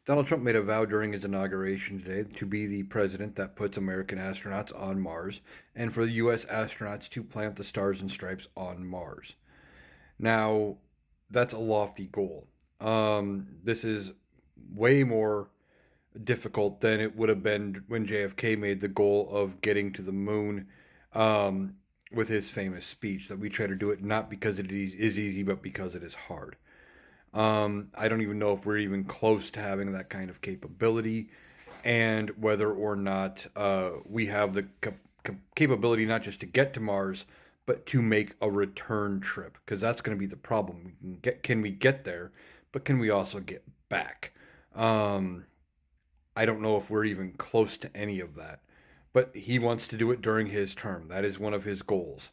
Donald Trump made a vow during his inauguration today to be the president that puts American astronauts on Mars and for the U.S. astronauts to plant the stars and stripes on Mars. Now, that's a lofty goal. This is way more difficult than it would have been when JFK made the goal of getting to the moon um, with his famous speech that we try to do it not because it is easy, but because it is hard. I don't even know if we're even close to having that kind of capability, and whether or not we have the capability not just to get to Mars, but to make a return trip, because that's going to be the problem. Can we get there, but can we also get back? Um, I don't know if we're even close to any of that, but he wants to do it during his term. That is one of his goals.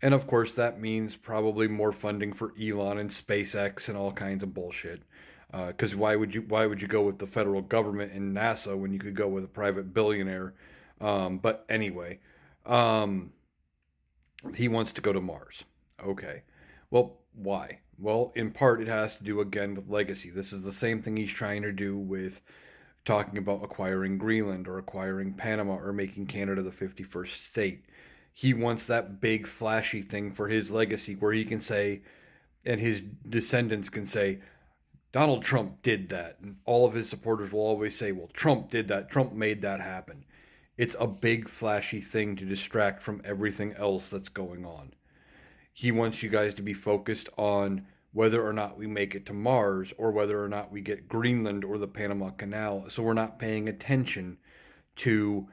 And of course, that means probably more funding for Elon and SpaceX and all kinds of bullshit. Because why would you go with the federal government and NASA when you could go with a private billionaire? But anyway, um, he wants to go to Mars. Okay, well, why? Well, in part, it has to do again with legacy. This is the same thing he's trying to do with talking about acquiring Greenland or acquiring Panama or making Canada the 51st state. He wants that big flashy thing for his legacy where he can say, and his descendants can say, Donald Trump did that. And all of his supporters will always say, well, Trump did that. Trump made that happen. It's a big flashy thing to distract from everything else that's going on. He wants you guys to be focused on whether or not we make it to Mars or whether or not we get Greenland or the Panama Canal. So we're not paying attention to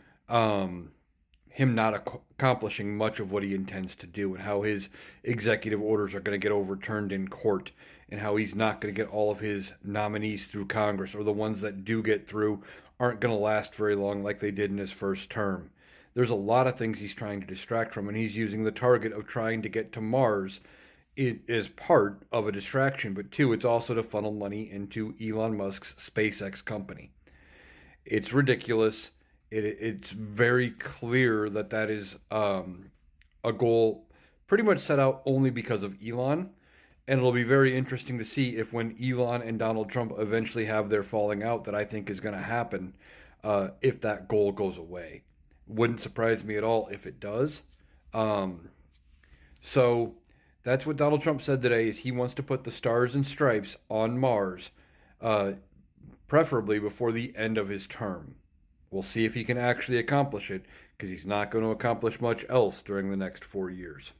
him not accomplishing much of what he intends to do and how his executive orders are going to get overturned in court and how he's not going to get all of his nominees through Congress, or the ones that do get through aren't going to last very long like they did in his first term. There's a lot of things he's trying to distract from, and he's using the target of trying to get to Mars. It is part of a distraction, but two, it's also to funnel money into Elon Musk's SpaceX company. It's ridiculous. It's very clear that that is a goal pretty much set out only because of Elon. And it'll be very interesting to see if when Elon and Donald Trump eventually have their falling out, that I think is going to happen, if that goal goes away. Wouldn't surprise me at all if it does. Um, so that's what Donald Trump said today is he wants to put the stars and stripes on Mars, uh, preferably before the end of his term. We'll see if he can actually accomplish it, because he's not going to accomplish much else during the next 4 years.